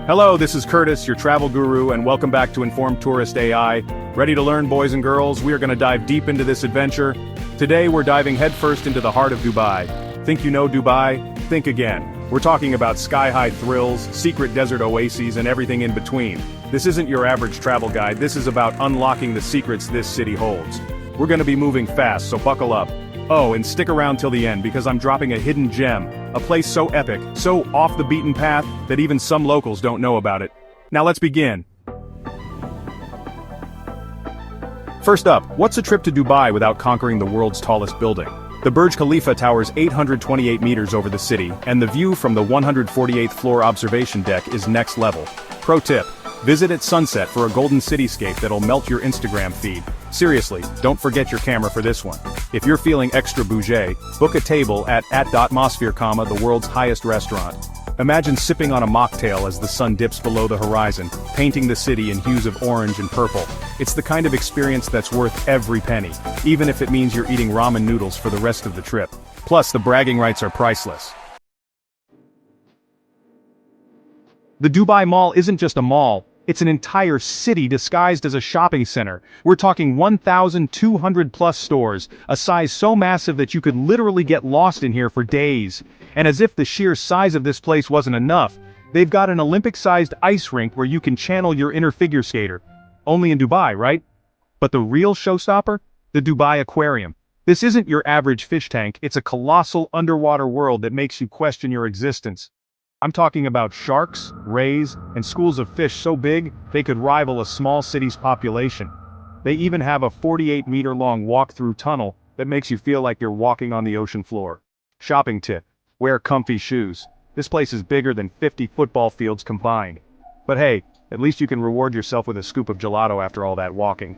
Hello, this is Curtis, your travel guru, and welcome back to InformedTouristA.I. Ready to learn, boys and girls? We are going to dive deep into this adventure. Today, we're diving headfirst into the heart of Dubai. Think you know Dubai? Think again. We're talking about sky-high thrills, secret desert oases, and everything in between. This isn't your average travel guide. This is about unlocking the secrets this city holds. We're going to be moving fast, so buckle up. Oh, and stick around till the end because I'm dropping a hidden gem, a place so epic, so off the beaten path, that even some locals don't know about it. Now let's begin. First up, what's a trip to Dubai without conquering the world's tallest building? The Burj Khalifa towers 828 meters over the city, and the view from the 148th floor observation deck is next level. Pro tip: visit at sunset for a golden cityscape that'll melt your Instagram feed. Seriously, don't forget your camera for this one. If you're feeling extra bougé, book a table at Atmosphere, the world's highest restaurant. Imagine sipping on a mocktail as the sun dips below the horizon, painting the city in hues of orange and purple. It's the kind of experience that's worth every penny, even if it means you're eating ramen noodles for the rest of the trip. Plus, the bragging rights are priceless. The Dubai Mall isn't just a mall. It's an entire city disguised as a shopping center. We're talking 1,200 plus stores, a size so massive that you could literally get lost in here for days. And as if the sheer size of this place wasn't enough, they've got an Olympic-sized ice rink where you can channel your inner figure skater. Only in Dubai, right? But the real showstopper? The Dubai Aquarium. This isn't your average fish tank, it's a colossal underwater world that makes you question your existence. I'm talking about sharks, rays, and schools of fish so big, they could rival a small city's population. They even have a 48-meter-long walk-through tunnel that makes you feel like you're walking on the ocean floor. Shopping tip: wear comfy shoes. This place is bigger than 50 football fields combined. But hey, at least you can reward yourself with a scoop of gelato after all that walking.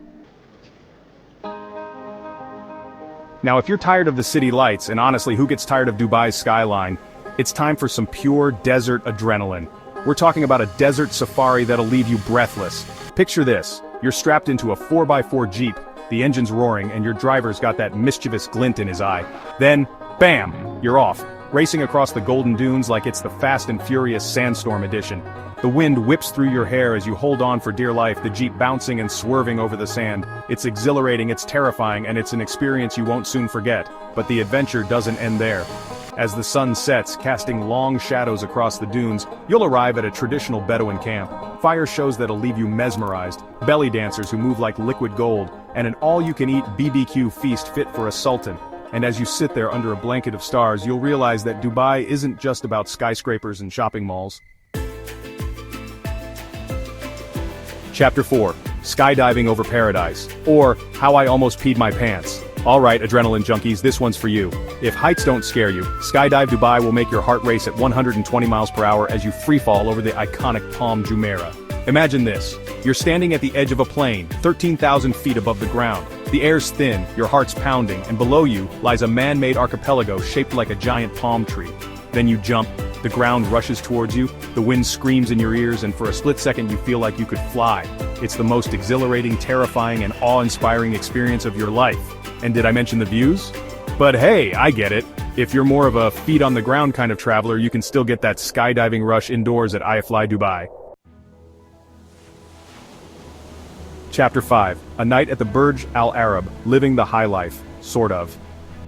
Now if you're tired of the city lights, and honestly, who gets tired of Dubai's skyline? It's time for some pure desert adrenaline. We're talking about a desert safari that'll leave you breathless. Picture this: you're strapped into a 4x4 Jeep, the engine's roaring, and your driver's got that mischievous glint in his eye. Then, bam, you're off, racing across the golden dunes like it's the Fast and Furious Sandstorm edition. The wind whips through your hair as you hold on for dear life, the Jeep bouncing and swerving over the sand. It's exhilarating, it's terrifying, and it's an experience you won't soon forget. But the adventure doesn't end there. As the sun sets, casting long shadows across the dunes, you'll arrive at a traditional Bedouin camp. Fire shows that'll leave you mesmerized, belly dancers who move like liquid gold, and an all-you-can-eat BBQ feast fit for a sultan. And as you sit there under a blanket of stars, you'll realize that Dubai isn't just about skyscrapers and shopping malls. Chapter 4: Skydiving over Paradise, or How I Almost Peed My Pants. Alright, adrenaline junkies, this one's for you. If heights don't scare you, Skydive Dubai will make your heart race at 120 miles per hour as you freefall over the iconic Palm Jumeirah. Imagine this: you're standing at the edge of a plane, 13,000 feet above the ground. The air's thin, your heart's pounding, and below you lies a man-made archipelago shaped like a giant palm tree. Then you jump, the ground rushes towards you, the wind screams in your ears, and for a split second you feel like you could fly. It's the most exhilarating, terrifying, and awe-inspiring experience of your life. And did I mention the views? But hey, I get it. If you're more of a feet-on-the-ground kind of traveler, you can still get that skydiving rush indoors at iFly Dubai. Chapter 5: A Night at the Burj Al Arab, living the high life, sort of.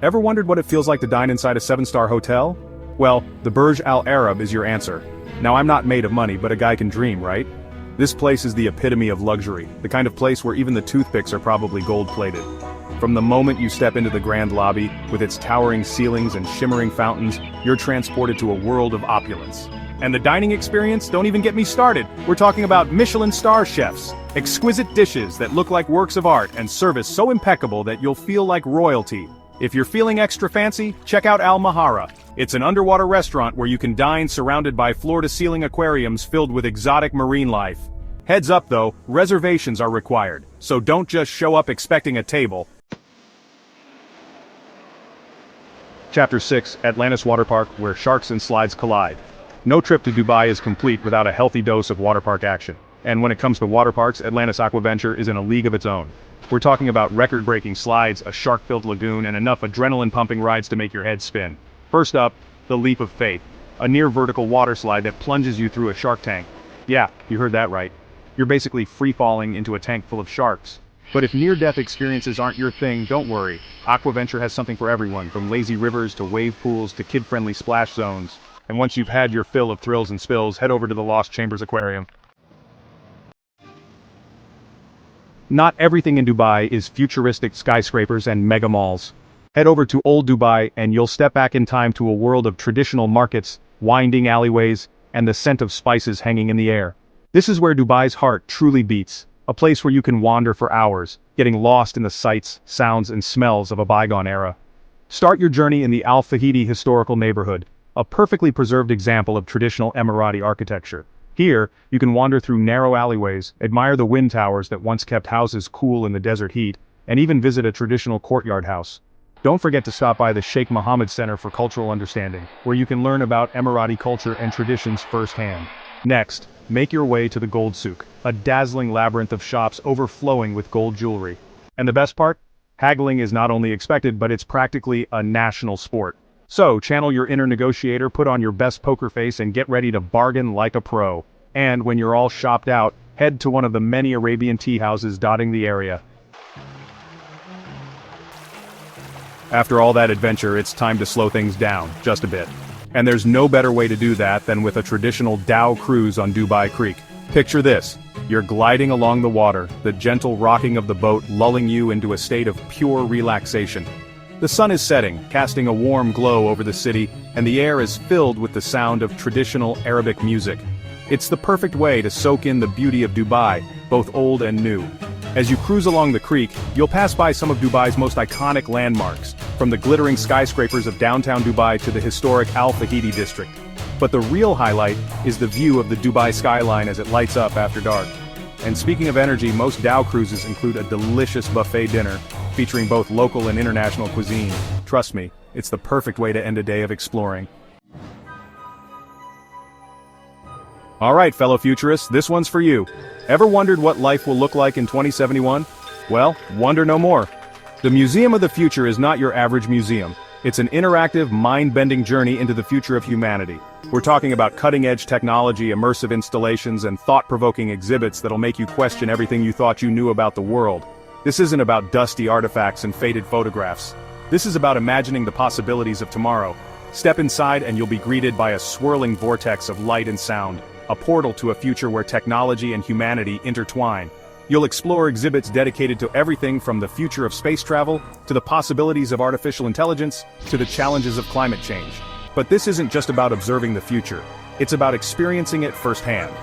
Ever wondered what it feels like to dine inside a 7-star hotel? Well, the Burj Al Arab is your answer. Now I'm not made of money, but a guy can dream, right? This place is the epitome of luxury, the kind of place where even the toothpicks are probably gold-plated. From the moment you step into the grand lobby, with its towering ceilings and shimmering fountains, you're transported to a world of opulence. And the dining experience? Don't even get me started. We're talking about Michelin star chefs, exquisite dishes that look like works of art, and service so impeccable that you'll feel like royalty. If you're feeling extra fancy, check out Al Mahara. It's an underwater restaurant where you can dine surrounded by floor-to-ceiling aquariums filled with exotic marine life. Heads up though, reservations are required, so don't just show up expecting a table. Chapter 6: Atlantis Water Park, where sharks and slides collide. No trip to Dubai is complete without a healthy dose of water park action. And when it comes to water parks, Atlantis Aquaventure is in a league of its own. We're talking about record-breaking slides, a shark-filled lagoon, and enough adrenaline-pumping rides to make your head spin. First up, the Leap of Faith, a near-vertical water slide that plunges you through a shark tank. Yeah, you heard that right. You're basically free-falling into a tank full of sharks. But if near-death experiences aren't your thing, don't worry. Aquaventure has something for everyone, from lazy rivers to wave pools to kid-friendly splash zones. And once you've had your fill of thrills and spills, head over to the Lost Chambers Aquarium. Not everything in Dubai is futuristic skyscrapers and mega malls. Head over to Old Dubai and you'll step back in time to a world of traditional markets, winding alleyways, and the scent of spices hanging in the air. This is where Dubai's heart truly beats, a place where you can wander for hours, getting lost in the sights, sounds, and smells of a bygone era. Start your journey in the Al Fahidi historical neighborhood, a perfectly preserved example of traditional Emirati architecture. Here, you can wander through narrow alleyways, admire the wind towers that once kept houses cool in the desert heat, and even visit a traditional courtyard house. Don't forget to stop by the Sheikh Mohammed Center for Cultural Understanding, where you can learn about Emirati culture and traditions firsthand. Next, make your way to the Gold Souk, a dazzling labyrinth of shops overflowing with gold jewelry. And the best part? Haggling is not only expected, but it's practically a national sport. So, channel your inner negotiator, put on your best poker face, and get ready to bargain like a pro. And when you're all shopped out, head to one of the many Arabian tea houses dotting the area. After all that adventure, it's time to slow things down, just a bit. And there's no better way to do that than with a traditional dhow cruise on Dubai Creek. Picture this. You're gliding along the water, the gentle rocking of the boat lulling you into a state of pure relaxation. The sun is setting, casting a warm glow over the city, and the air is filled with the sound of traditional Arabic music. It's the perfect way to soak in the beauty of Dubai, both old and new. As you cruise along the creek, you'll pass by some of Dubai's most iconic landmarks, from the glittering skyscrapers of downtown Dubai to the historic Al Fahidi district. But the real highlight is the view of the Dubai skyline as it lights up after dark. And speaking of energy, most dhow cruises include a delicious buffet dinner, featuring both local and international cuisine. Trust me, it's the perfect way to end a day of exploring. Alright, fellow futurists, this one's for you. Ever wondered what life will look like in 2071? Well, wonder no more. The Museum of the Future is not your average museum. It's an interactive, mind-bending journey into the future of humanity. We're talking about cutting-edge technology, immersive installations, and thought-provoking exhibits that'll make you question everything you thought you knew about the world. This isn't about dusty artifacts and faded photographs. This is about imagining the possibilities of tomorrow. Step inside and you'll be greeted by a swirling vortex of light and sound, a portal to a future where technology and humanity intertwine. You'll explore exhibits dedicated to everything from the future of space travel, to the possibilities of artificial intelligence, to the challenges of climate change. But this isn't just about observing the future. It's about experiencing it firsthand.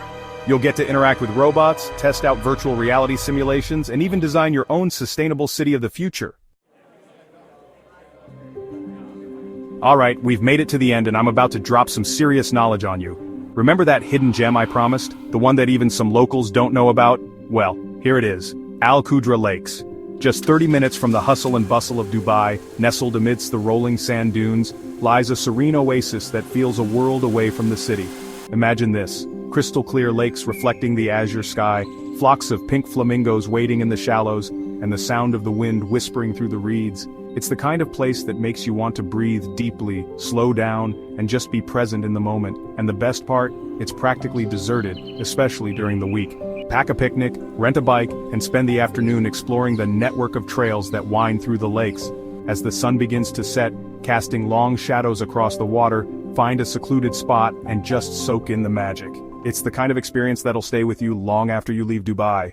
You'll get to interact with robots, test out virtual reality simulations, and even design your own sustainable city of the future. Alright, we've made it to the end and I'm about to drop some serious knowledge on you. Remember that hidden gem I promised? The one that even some locals don't know about? Well, here it is. Al Qudra Lakes. Just 30 minutes from the hustle and bustle of Dubai, nestled amidst the rolling sand dunes, lies a serene oasis that feels a world away from the city. Imagine this. Crystal clear lakes reflecting the azure sky, flocks of pink flamingos wading in the shallows, and the sound of the wind whispering through the reeds. It's the kind of place that makes you want to breathe deeply, slow down, and just be present in the moment. And the best part? It's practically deserted, especially during the week. Pack a picnic, rent a bike, and spend the afternoon exploring the network of trails that wind through the lakes. As the sun begins to set, casting long shadows across the water, find a secluded spot and just soak in the magic. It's the kind of experience that'll stay with you long after you leave Dubai.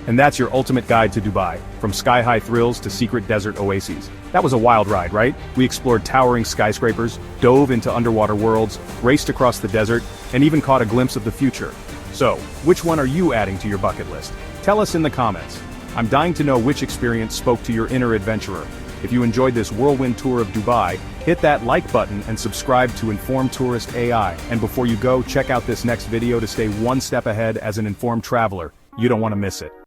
And that's your ultimate guide to Dubai, from sky-high thrills to secret desert oases. That was a wild ride, right? We explored towering skyscrapers, dove into underwater worlds, raced across the desert, and even caught a glimpse of the future. So, which one are you adding to your bucket list? Tell us in the comments. I'm dying to know which experience spoke to your inner adventurer. If you enjoyed this whirlwind tour of Dubai, hit that like button and subscribe to InformedTouristA.I. And before you go, check out this next video to stay one step ahead as an informed traveler. You don't want to miss it.